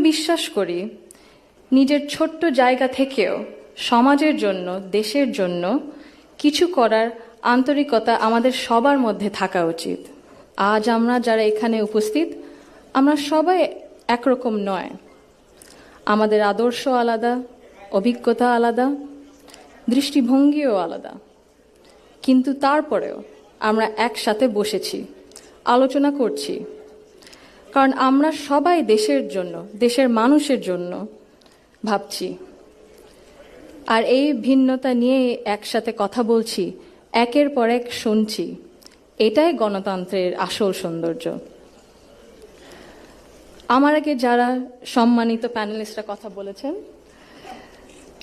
বিশ্বাস করি নিজের ছোট্ট জায়গা থেকেও সমাজের জন্য, দেশের জন্য কিছু করার আন্তরিকতা আমাদের সবার মধ্যে থাকা উচিত। আজ আমরা যারা এখানে উপস্থিত, আমরা সবাই একরকম নয়। আমাদের আদর্শ আলাদা, অভিজ্ঞতা আলাদা, দৃষ্টিভঙ্গিও আলাদা, কিন্তু তারপরেও আমরা একসাথে বসেছি, আলোচনা করছি, কারণ আমরা সবাই দেশের জন্য, দেশের মানুষের জন্য ভাবছি। আর এই ভিন্নতা নিয়ে একসাথে কথা বলছি, একের পর এক শুনছি, এটাই গণতন্ত্রের আসল সৌন্দর্য। আমার আগে যারা সম্মানিত প্যানেলিস্টরা কথা বলেছেন,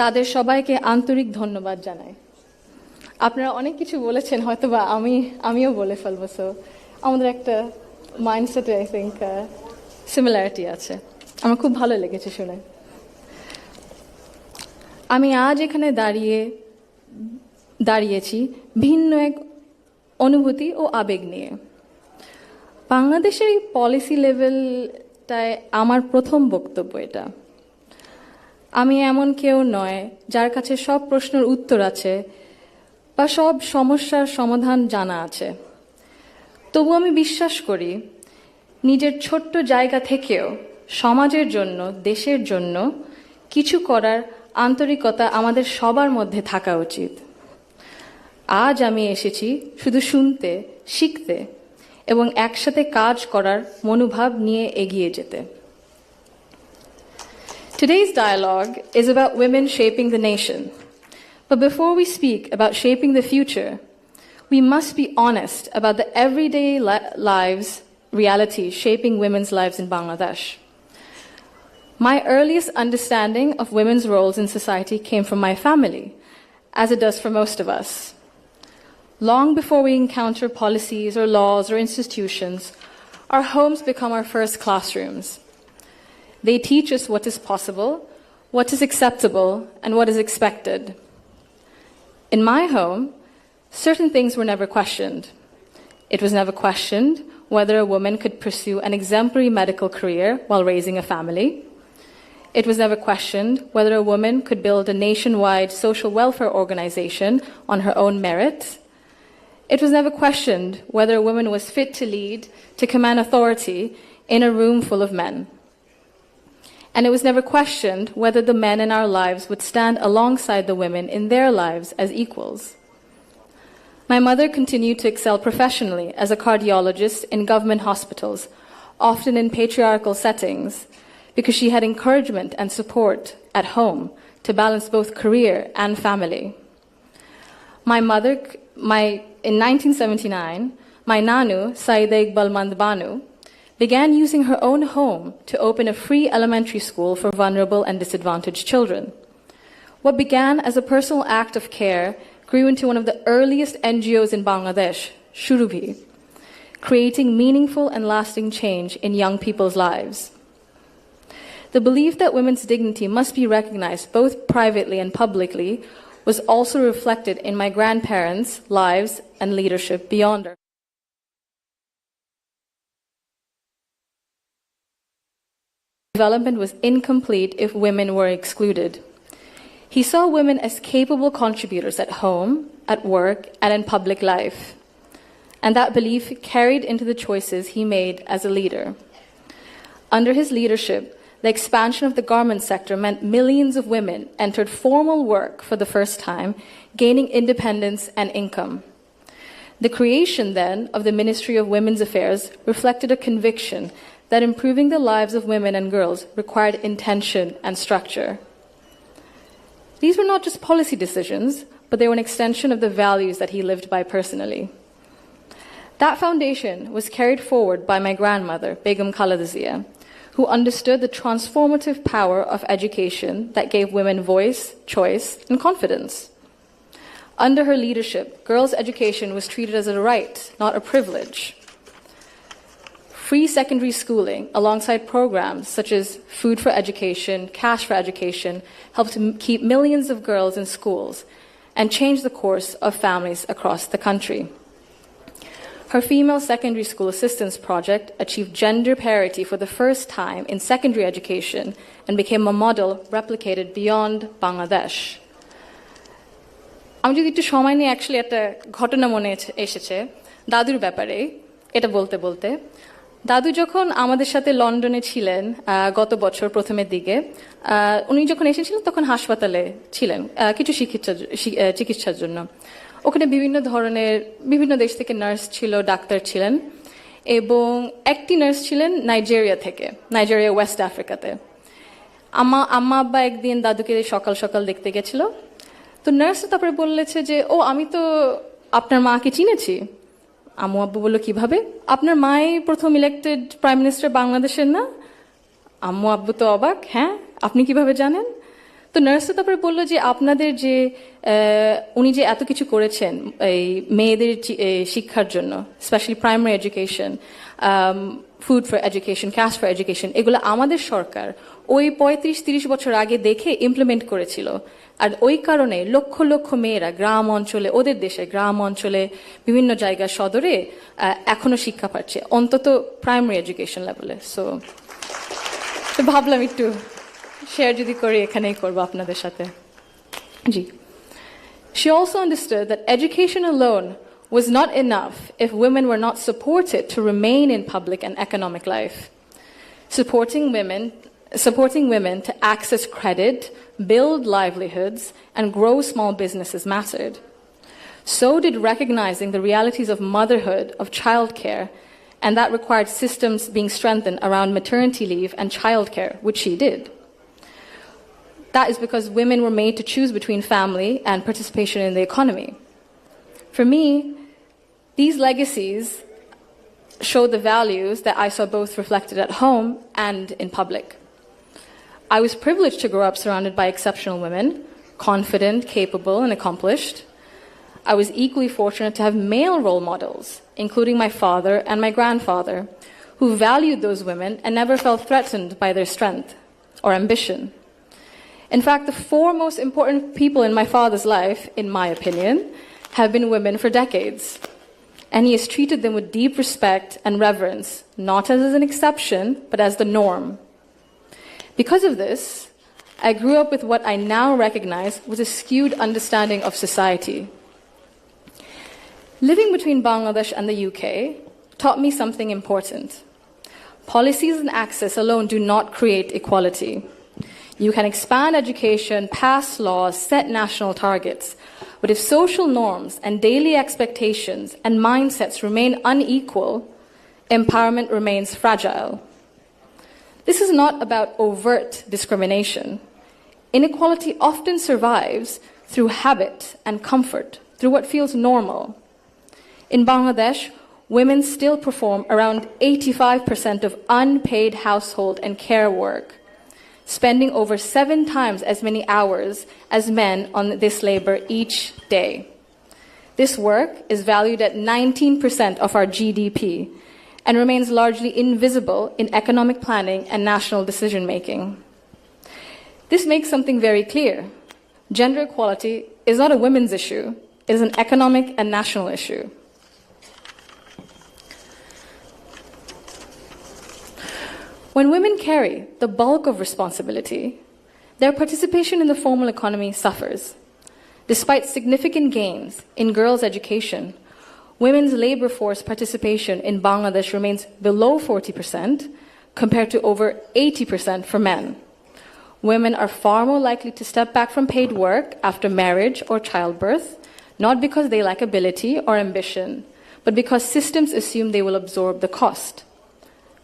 তাদের সবাইকে আন্তরিক ধন্যবাদ জানাই। আপনারা অনেক কিছু বলেছেন, হয়তো বা আমিও বলে ফেলবো, সো আমাদের একটা মাইন্ডসেটে আই থিঙ্ক সিমিলারিটি আছে। আমার খুব ভালো লেগেছে শুনে। আমি আজ এখানে দাঁড়িয়েছি ভিন্ন এক অনুভূতি ও আবেগ নিয়ে। বাংলাদেশের এই পলিসি লেভেলটায় আমার প্রথম বক্তব্য এটা। আমি এমন কেউ নয় যার কাছে সব প্রশ্নের উত্তর আছে বা সব সমস্যার সমাধান জানা আছে। তবু আমি বিশ্বাস করি নিজের ছোট্ট জায়গা থেকেও সমাজের জন্য, দেশের জন্য কিছু করার আন্তরিকতা আমাদের সবার মধ্যে থাকা উচিত। আজ আমি এসেছি শুধু শুনতে, শিখতে এবং একসাথে কাজ করার মনোভাব নিয়ে এগিয়ে যেতে। Today's dialogue is about women shaping the nation. But before we speak about shaping the future, we must be honest about the everyday lives, reality shaping women's lives in Bangladesh. My earliest understanding of women's roles in society came from my family, as it does for most of us. Long before we encounter policies or laws or institutions, our homes become our first classrooms. They teach us what is possible, what is acceptable, and what is expected. In my home, certain things were never questioned. It was never questioned whether a woman could pursue an exemplary medical career while raising a family. It was never questioned whether a woman could build a nationwide social welfare organization on her own merit. It was never questioned whether a woman was fit to lead, to command authority in a room full of men. And it was never questioned whether the men in our lives would stand alongside the women in their lives as equals. My mother continued to excel professionally as a cardiologist in government hospitals, often in patriarchal settings, because she had encouragement and support at home to balance both career and family. In 1979, my Nanu, Saida Iqbal Mandbanu, began using her own home to open a free elementary school for vulnerable and disadvantaged children. What began as a personal act of care grew into one of the earliest NGOs in Bangladesh, Shurubhi, creating meaningful and lasting change in young people's lives. The belief that women's dignity must be recognized both privately and publicly was also reflected in my grandparents' lives and leadership beyond her. Development was incomplete if women were excluded. He saw women as capable contributors at home, at work, and in public life. And that belief carried into the choices he made as a leader. Under his leadership, the expansion of the garment sector meant millions of women entered formal work for the first time, gaining independence and income. The creation, then, of the Ministry of Women's Affairs reflected a conviction that improving the lives of women and girls required intention and structure. These were not just policy decisions, but they were an extension of the values that he lived by personally. That foundation was carried forward by my grandmother, Begum Khaleda Zia, who understood the transformative power of education that gave women voice, choice, and confidence. Under her leadership, girls' education was treated as a right, not a privilege. Free secondary schooling, alongside programs such as Food for Education, Cash for Education, helped to keep millions of girls in schools and change the course of families across the country. Her female secondary school assistance project achieved gender parity for the first time in secondary education and became a model replicated beyond Bangladesh. আমি যদি একটু সময় নিয়ে actually একটা ঘটনা মনে এসেছে দাদুর ব্যাপারে এটা বলতে বলতে দাদু যখন আমাদের সাথে লন্ডনে ছিলেন গত বছর প্রথমের দিকে উনি যখন এসেছিলেন তখন হাসপাতালে ছিলেন কিছু চিকিৎসার জন্য ওখানে বিভিন্ন দেশ থেকে নার্স ছিল ডাক্তার ছিলেন এবং একটি নার্স ছিলেন নাইজেরিয়া ওয়েস্ট আফ্রিকাতে আম্মা আব্বা একদিন দাদুকে সকাল সকাল দেখতে গেছিল তো নার্স তারপরে বললেছে যে ও আমি তো আপনার মাকে চিনেছি আম্মু আব্বু বললো কিভাবে আপনার মাই প্রথম ইলেক্টেড প্রাইম মিনিস্টার বাংলাদেশের না আম্মু আব্বু তো অবাক হ্যাঁ আপনি কিভাবে জানেন তো নার্স তারপরে বললো যে আপনাদের যে উনি যে এত কিছু করেছেন এই মেয়েদের শিক্ষার জন্য specially primary education food for education cash for education এগুলো আমাদের সরকার ওই ৩৫-৩০ বছর আগে দেখে ইমপ্লিমেন্ট করেছিল আর ওই কারণে লক্ষ লক্ষ মেয়েরা গ্রাম অঞ্চলে ওদের দেশে গ্রাম অঞ্চলে বিভিন্ন জায়গা সদরে এখনো শিক্ষা পাচ্ছে অন্তত প্রাইমারি এডুকেশন লেভেলে সো ভাবলাম একটু শেয়ার যদি করি এখানেই করবো আপনাদের সাথে জি She also understood that education alone was not enough if women were not supported to remain in public and economic life. Supporting women to access credit, build livelihoods, and grow small businesses mattered. So did recognizing the realities of motherhood, of childcare, and that required systems being strengthened around maternity leave and childcare, which she did. That is because women were made to choose between family and participation in the economy. For me, these legacies show the values that I saw both reflected at home and in public. I was privileged to grow up surrounded by exceptional women, confident, capable, and accomplished. I was equally fortunate to have male role models, including my father and my grandfather, who valued those women and never felt threatened by their strength or ambition. In fact, the four most important people in my father's life, in my opinion, have been women for decades. And he has treated them with deep respect and reverence, not as an exception, but as the norm. Because of this, I grew up with what I now recognize was a skewed understanding of society. Living between Bangladesh and the UK taught me something important. Policies and access alone do not create equality. You can expand education, pass laws, set national targets, but if social norms and daily expectations and mindsets remain unequal, empowerment remains fragile. This is not about overt discrimination. Inequality often survives through habit and comfort, through what feels normal. In Bangladesh, women still perform around 85% of unpaid household and care work, spending over 7 times as many hours as men on this labor each day. This work is valued at 19% of our GDP and remains largely invisible in economic planning and national decision-making. This makes something very clear. Gender equality is not a women's issue, it is an economic and national issue. When women carry the bulk of responsibility, their participation in the formal economy suffers. Despite significant gains in girls' education, women's labor force participation in Bangladesh remains below 40% compared to over 80% for men. Women are far more likely to step back from paid work after marriage or childbirth, not because they lack ability or ambition, but because systems assume they will absorb the cost.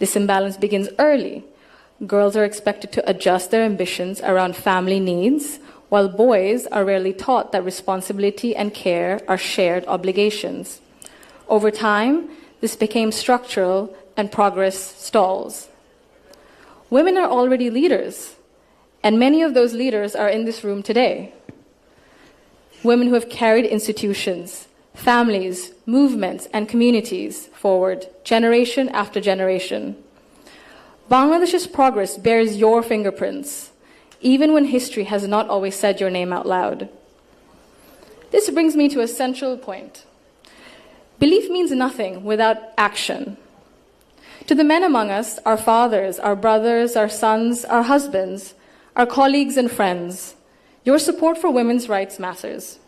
This imbalance begins early. Girls are expected to adjust their ambitions around family needs, while boys are rarely taught that responsibility and care are shared obligations. Over time, this became structural and progress stalls. Women are already leaders, and many of those leaders are in this room today. Women who have carried institutions, families, movements, and communities forward, generation after generation. Bangladesh's progress bears your fingerprints, even when history has not always said your name out loud. This brings me to a central point. Belief means nothing without action. To the men among us, our fathers, our brothers, our sons, our husbands, our colleagues and friends, your support for women's rights matters.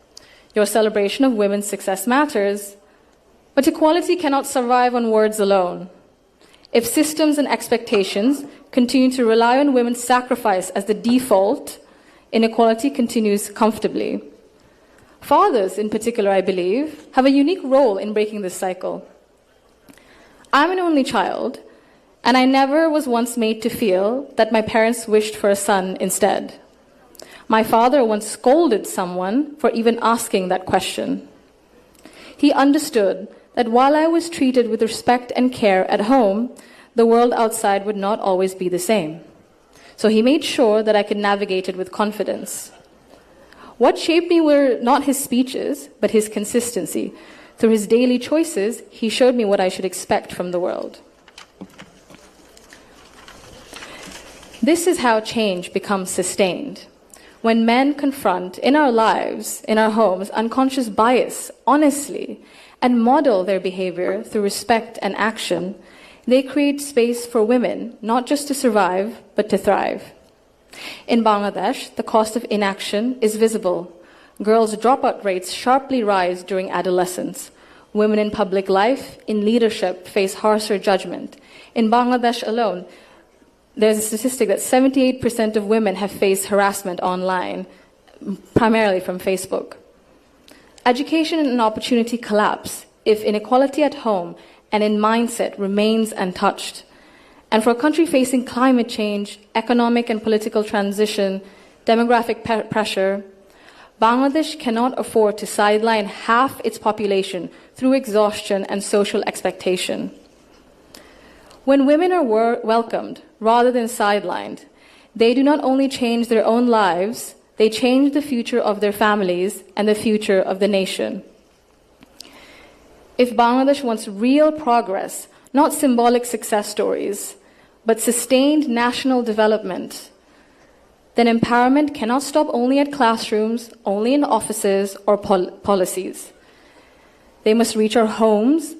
Your celebration of women's success matters. But equality cannot survive on words alone. If systems and expectations continue to rely on women's sacrifice as the default, inequality continues comfortably. Fathers, in particular, I believe, have a unique role in breaking this cycle. I'm an only child, and I never was once made to feel that my parents wished for a son instead. My father once scolded someone for even asking that question. He understood that while I was treated with respect and care at home, the world outside would not always be the same. So he made sure that I could navigate it with confidence. What shaped me were not his speeches, but his consistency. Through his daily choices, he showed me what I should expect from the world. This is how change becomes sustained. When men confront in our lives, in our homes, unconscious bias honestly and model their behavior through respect and action, they create space for women, not just to survive, but to thrive. In Bangladesh, the cost of inaction is visible. Girls' dropout rates sharply rise during adolescence. Women in public life, in leadership, face harsher judgment. In Bangladesh alone, there's a statistic that 78% of women have faced harassment online, primarily from Facebook. Education and opportunity collapse if inequality at home and in mindset remains untouched. And for a country facing climate change, economic and political transition, demographic pressure, Bangladesh cannot afford to sideline half its population through exhaustion and social expectation. When women are welcomed rather than sidelined, they do not only change their own lives, they change the future of their families and the future of the nation. If Bangladesh wants real progress, not symbolic success stories, but sustained national development, then empowerment cannot stop only at classrooms, only in offices or policies. They must reach our homes,